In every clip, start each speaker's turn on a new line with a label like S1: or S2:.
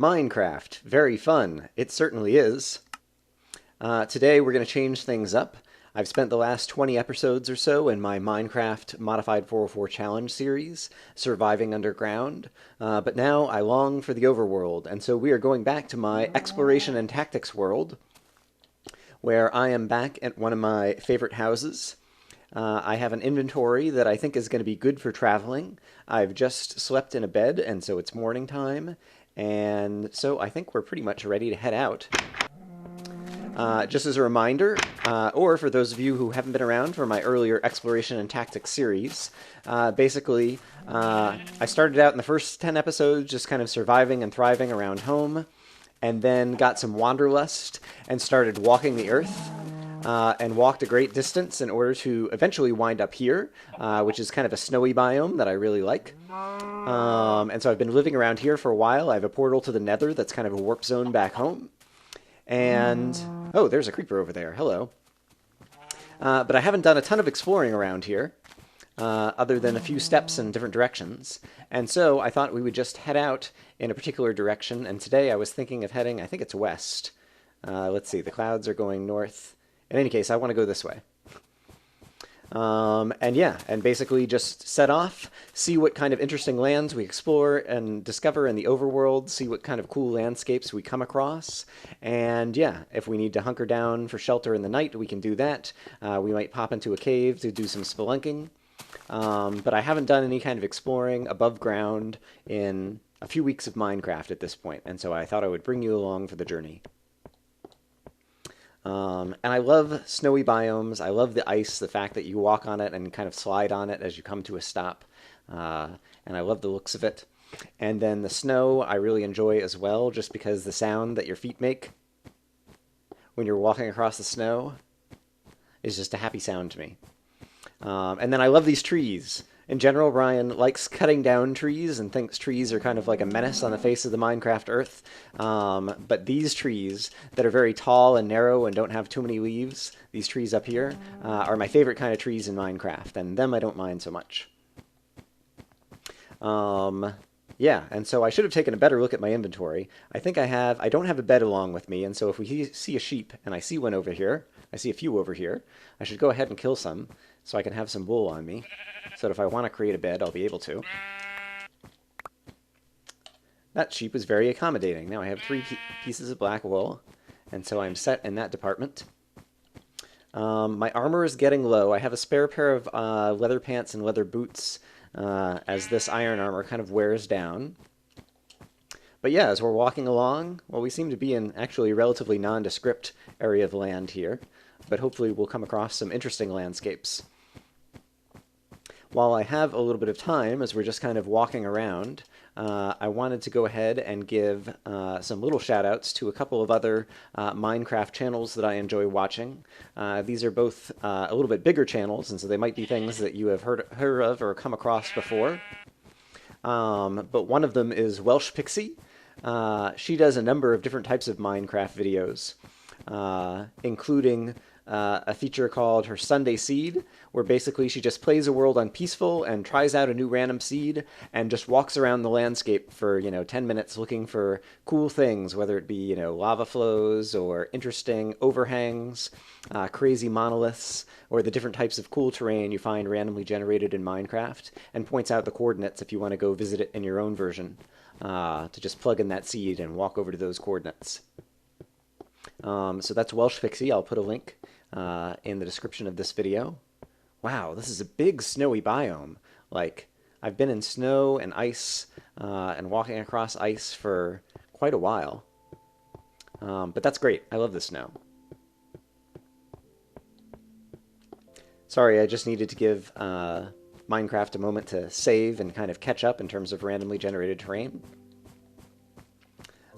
S1: Minecraft. Very fun. It certainly is. Today we're going to change things up. I've spent the last 20 episodes or so in my Minecraft Modified 404 Challenge series, Surviving Underground, but now I long for the overworld, and so we are going back to my Exploration and Tactics world, where I am back at one of my favorite houses. I have an inventory that I think is going to be good for traveling. I've just slept in a bed, and so it's morning time, and so I think we're pretty much ready to head out. Just as a reminder, or for those of you who haven't been around for my earlier Exploration and Tactics series, basically, I started out in the first 10 episodes just kind of surviving and thriving around home, and then got some wanderlust and started walking the earth, and walked a great distance in order to eventually wind up here, which is kind of a snowy biome that I really like. And so I've been living around here for a while. I have a portal to the Nether that's kind of a warp zone back home. And, oh, there's a creeper over there. Hello. But I haven't done a ton of exploring around here, other than a few steps in different directions. And so I thought we would just head out in a particular direction. And today I was thinking of heading, I think it's west. Let's see, the clouds are going north. In any case, I want to go this way. And yeah, and basically just set off, see what kind of interesting lands we explore and discover in the overworld, see what kind of cool landscapes we come across, and yeah, if we need to hunker down for shelter in the night, we can do that. We might pop into a cave to do some spelunking, but I haven't done any kind of exploring above ground in a few weeks of Minecraft at this point, and so I thought I would bring you along for the journey. And I love snowy biomes. I love the ice, the fact that you walk on it and kind of slide on it as you come to a stop. And I love the looks of it. And then the snow I really enjoy as well, just because the sound that your feet make when you're walking across the snow is just a happy sound to me. And then I love these trees. In general, Ryan likes cutting down trees and thinks trees are kind of like a menace on the face of the Minecraft Earth. But these trees that are very tall and narrow and don't have too many leaves, these trees up here, are my favorite kind of trees in Minecraft, and them I don't mind so much. Yeah, and so I should have taken a better look at my inventory. I think I don't have a bed along with me, and so if we see a sheep, and I see one over here, I see a few over here, I should go ahead and kill some, so I can have some wool on me, so that if I want to create a bed, I'll be able to. That sheep was very accommodating. Now I have 3 pieces of black wool, and so I'm set in that department. My armor is getting low. I have a spare pair of leather pants and leather boots as this iron armor kind of wears down. But yeah, as we're walking along, well, we seem to be in actually a relatively nondescript area of land here, but hopefully we'll come across some interesting landscapes. While I have a little bit of time, as we're just kind of walking around, I wanted to go ahead and give some little shout-outs to a couple of other Minecraft channels that I enjoy watching. These are both a little bit bigger channels, and so they might be things that you have heard of or come across before. But one of them is Welsh Pixie. She does a number of different types of Minecraft videos, including a feature called her Sunday Seed, where basically she just plays a world on peaceful and tries out a new random seed and just walks around the landscape for, 10 minutes looking for cool things, whether it be, lava flows or interesting overhangs, crazy monoliths, or the different types of cool terrain you find randomly generated in Minecraft, and points out the coordinates if you want to go visit it in your own version, to just plug in that seed and walk over to those coordinates. So that's Welsh Pixie. I'll put a link in the description of this video. Wow, this is a big snowy biome. Like, I've been in snow and ice and walking across ice for quite a while. But that's great. I love the snow. Sorry, I just needed to give Minecraft a moment to save and kind of catch up in terms of randomly generated terrain.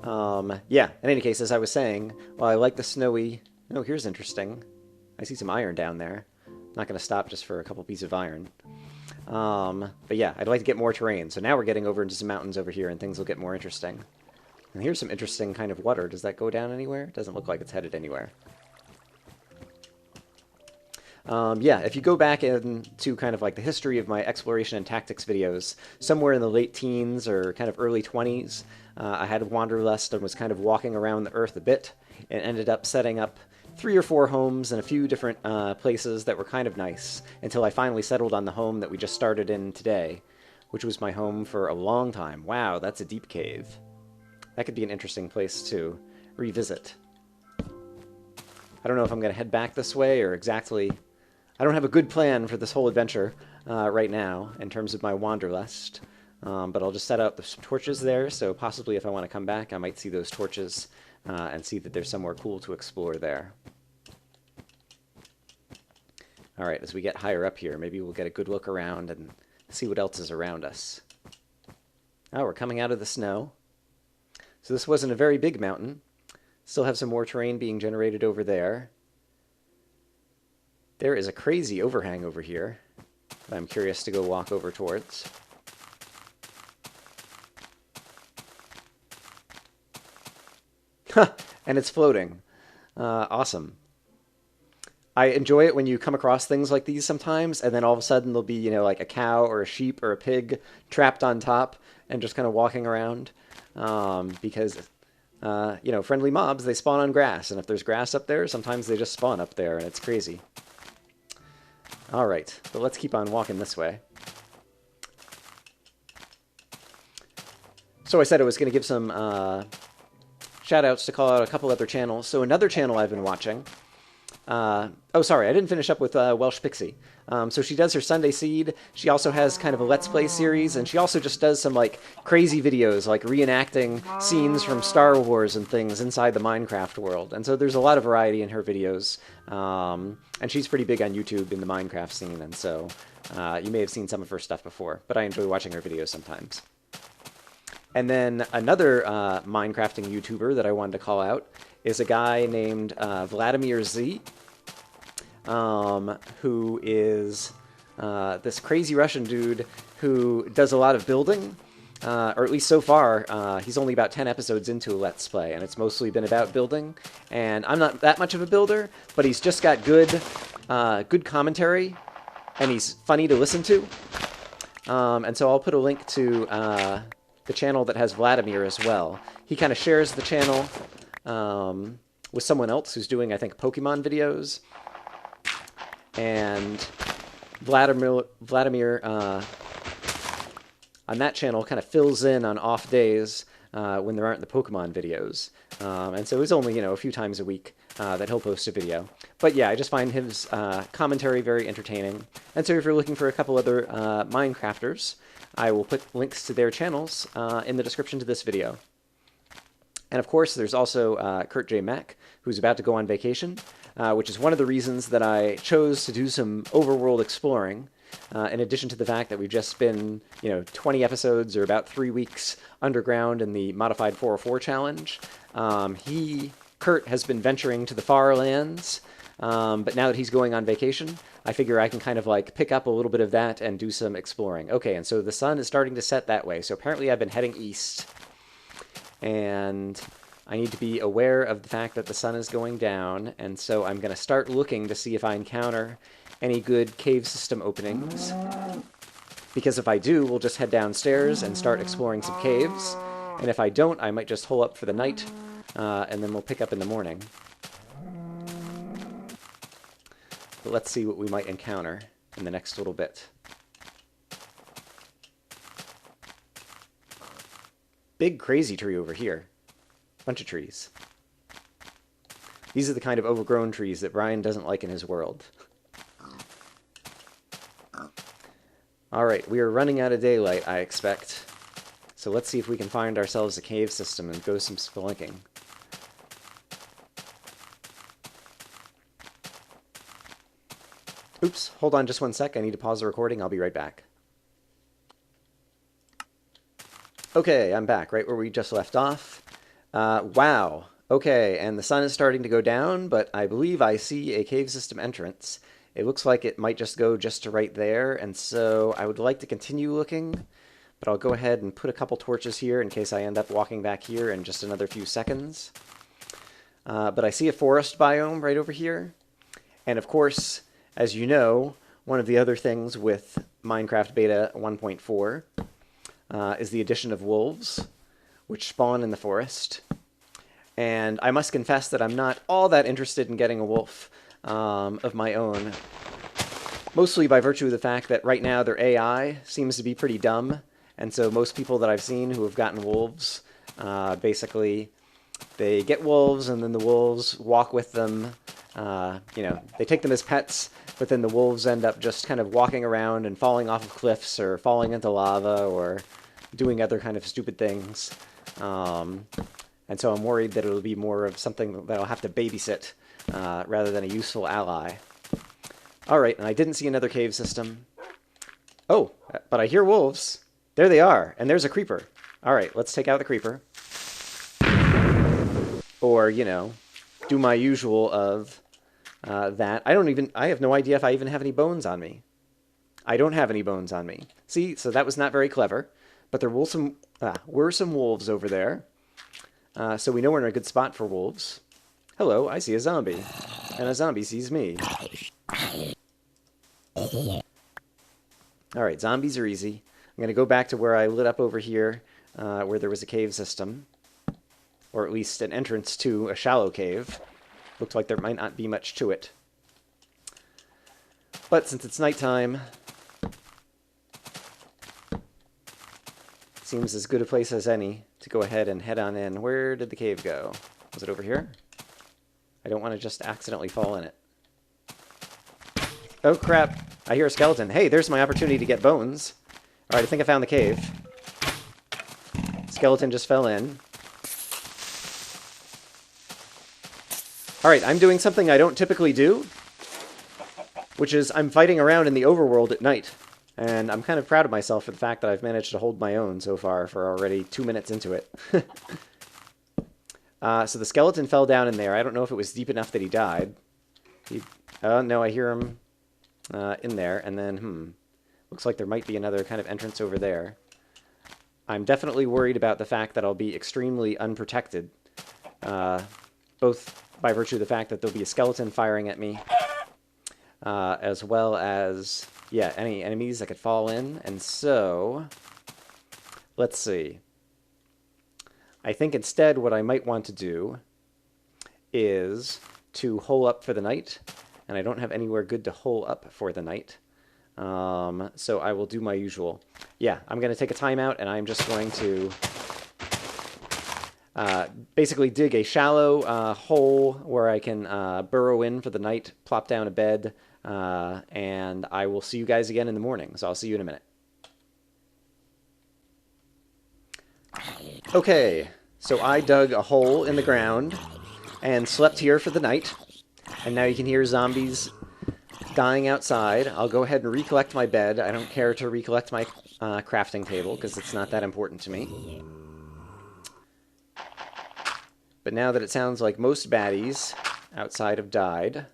S1: Yeah, in any case, as I was saying, while I like the snowy... Oh, here's interesting. I see some iron down there. Not going to stop just for a couple pieces of iron. But yeah, I'd like to get more terrain. So now we're getting over into some mountains over here, and things will get more interesting. And here's some interesting kind of water. Does that go down anywhere? Doesn't look like it's headed anywhere. Yeah, if you go back into kind of like the history of my exploration and tactics videos, somewhere in the late teens or kind of early 20s, I had Wanderlust and was kind of walking around the Earth a bit and ended up setting up 3 or 4 homes in a few different places that were kind of nice until I finally settled on the home that we just started in today, which was my home for a long time. Wow, that's a deep cave. That could be an interesting place to revisit. I don't know if I'm going to head back this way or exactly... I don't have a good plan for this whole adventure right now in terms of my wanderlust, but I'll just set out the torches there, so possibly if I want to come back, I might see those torches and see that there's somewhere cool to explore there. All right, as we get higher up here, maybe we'll get a good look around and see what else is around us. Oh, we're coming out of the snow. So this wasn't a very big mountain. Still have some more terrain being generated over there. There is a crazy overhang over here that I'm curious to go walk over towards. And it's floating. Awesome. I enjoy it when you come across things like these sometimes, and then all of a sudden there'll be, you know, like a cow or a sheep or a pig trapped on top and just kind of walking around. Because, you know, friendly mobs, they spawn on grass, and if there's grass up there, sometimes they just spawn up there, and it's crazy. All right, but let's keep on walking this way. So I said I was going to give some shout-outs to call out a couple other channels. So another channel I've been watching... oh, sorry, I didn't finish up with Welsh Pixie. So she does her Sunday Seed. She also has kind of a Let's Play series, and she also just does some, like, crazy videos, like reenacting scenes from Star Wars and things inside the Minecraft world. And so there's a lot of variety in her videos. And she's pretty big on YouTube in the Minecraft scene, and so you may have seen some of her stuff before, but I enjoy watching her videos sometimes. And then another Minecrafting YouTuber that I wanted to call out is a guy named Vladimir Z, who is this crazy Russian dude who does a lot of building, or at least so far, he's only about 10 episodes into a Let's Play, and it's mostly been about building. And I'm not that much of a builder, but he's just got good commentary, and he's funny to listen to. And so I'll put a link to the channel that has Vladimir as well. He kind of shares the channel with someone else who's doing, I think, Pokemon videos. And Vladimir on that channel kind of fills in on off days when there aren't the Pokemon videos. And so it's only, you know, a few times a week that he'll post a video. But yeah, I just find his commentary very entertaining. And so if you're looking for a couple other Minecrafters, I will put links to their channels in the description to this video. And of course, there's also Kurt J. Mack, who's about to go on vacation, which is one of the reasons that I chose to do some overworld exploring, in addition to the fact that we've just been, 20 episodes or about 3 weeks underground in the Modified 404 challenge. Kurt, has been venturing to the far lands, but now that he's going on vacation, I figure I can kind of like pick up a little bit of that and do some exploring. Okay, and so the sun is starting to set that way, so apparently I've been heading east. And I need to be aware of the fact that the sun is going down, and so I'm going to start looking to see if I encounter any good cave system openings. Because if I do, we'll just head downstairs and start exploring some caves. And if I don't, I might just hole up for the night, and then we'll pick up in the morning. But let's see what we might encounter in the next little bit. Big crazy tree over here. Bunch of trees. These are the kind of overgrown trees that Brian doesn't like in his world. Alright, we are running out of daylight, I expect. So let's see if we can find ourselves a cave system and go some spelunking. Oops, hold on just one sec. I need to pause the recording. I'll be right back. Okay, I'm back, right where we just left off. Wow. Okay, and the sun is starting to go down, but I believe I see a cave system entrance. It looks like it might just go just to right there, and so I would like to continue looking, but I'll go ahead and put a couple torches here in case I end up walking back here in just another few seconds. But I see a forest biome right over here, and of course, As you know, one of the other things with Minecraft Beta 1.4 is the addition of wolves, which spawn in the forest. And I must confess that I'm not all that interested in getting a wolf of my own, mostly by virtue of the fact that right now their AI seems to be pretty dumb, and so most people that I've seen who have gotten wolves, basically, they get wolves, and then the wolves walk with them. They take them as pets, but then the wolves end up just kind of walking around and falling off of cliffs or falling into lava or doing other kind of stupid things. And so I'm worried that it'll be more of something that I'll have to babysit rather than a useful ally. All right, and I didn't see another cave system. Oh, but I hear wolves. There they are, and there's a creeper. All right, let's take out the creeper. Or, do my usual of that. I have no idea if I even have any bones on me. I don't have any bones on me. See, so that was not very clever. But there were some wolves over there. So we know we're in a good spot for wolves. Hello, I see a zombie. And a zombie sees me. Alright, zombies are easy. I'm going to go back to where I lit up over here, where there was a cave system. Or at least an entrance to a shallow cave. Looks like there might not be much to it. But since it's nighttime, seems as good a place as any to go ahead and head on in. Where did the cave go? Was it over here? I don't want to just accidentally fall in it. Oh crap, I hear a skeleton. Hey, there's my opportunity to get bones. Alright, I think I found the cave. Skeleton just fell in. Alright, I'm doing something I don't typically do, which is I'm fighting around in the overworld at night. And I'm kind of proud of myself for the fact that I've managed to hold my own so far for already 2 minutes into it. So the skeleton fell down in there. I don't know if it was deep enough that he died. Oh, no, I hear him in there. And then, looks like there might be another kind of entrance over there. I'm definitely worried about the fact that I'll be extremely unprotected. Both by virtue of the fact that there'll be a skeleton firing at me, as well as, yeah, any enemies that could fall in. And so, let's see. I think instead what I might want to do is to hole up for the night, and I don't have anywhere good to hole up for the night. So I will do my usual. Yeah, I'm going to take a timeout, and I'm just going to basically dig a shallow hole where I can burrow in for the night, plop down a bed, and I will see you guys again in the morning. So I'll see you in a minute. Okay, so I dug a hole in the ground and slept here for the night. And now you can hear zombies dying outside. I'll go ahead and recollect my bed. I don't care to recollect my crafting table because it's not that important to me. But now that it sounds like most baddies outside have died,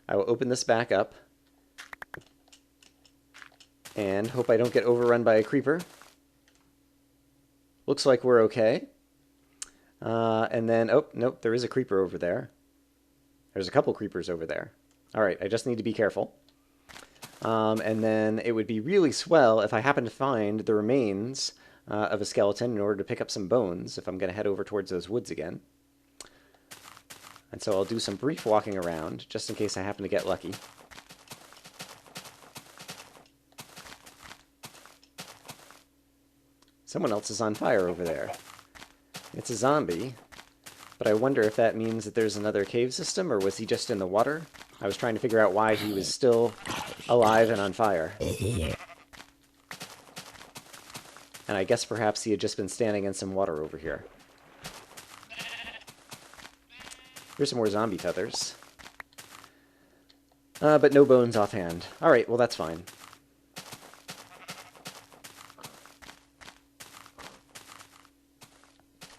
S1: I will open this back up and hope I don't get overrun by a creeper. Looks like we're okay. And then, oh, nope, there is a creeper over there. There's a couple creepers over there. All right, I just need to be careful. And then it would be really swell if I happen to find the remains of a skeleton in order to pick up some bones if I'm going to head over towards those woods again. And so I'll do some brief walking around, just in case I happen to get lucky. Someone else is on fire over there. It's a zombie, but I wonder if that means that there's another cave system, or was he just in the water? I was trying to figure out why he was still alive and on fire. And I guess perhaps he had just been standing in some water over here. Here's some more zombie feathers. But no bones offhand. Alright, well that's fine.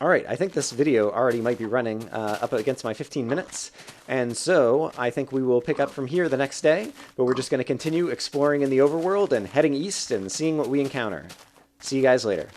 S1: Alright, I think this video already might be running up against my 15 minutes, and so I think we will pick up from here the next day, but we're just going to continue exploring in the overworld and heading east and seeing what we encounter. See you guys later.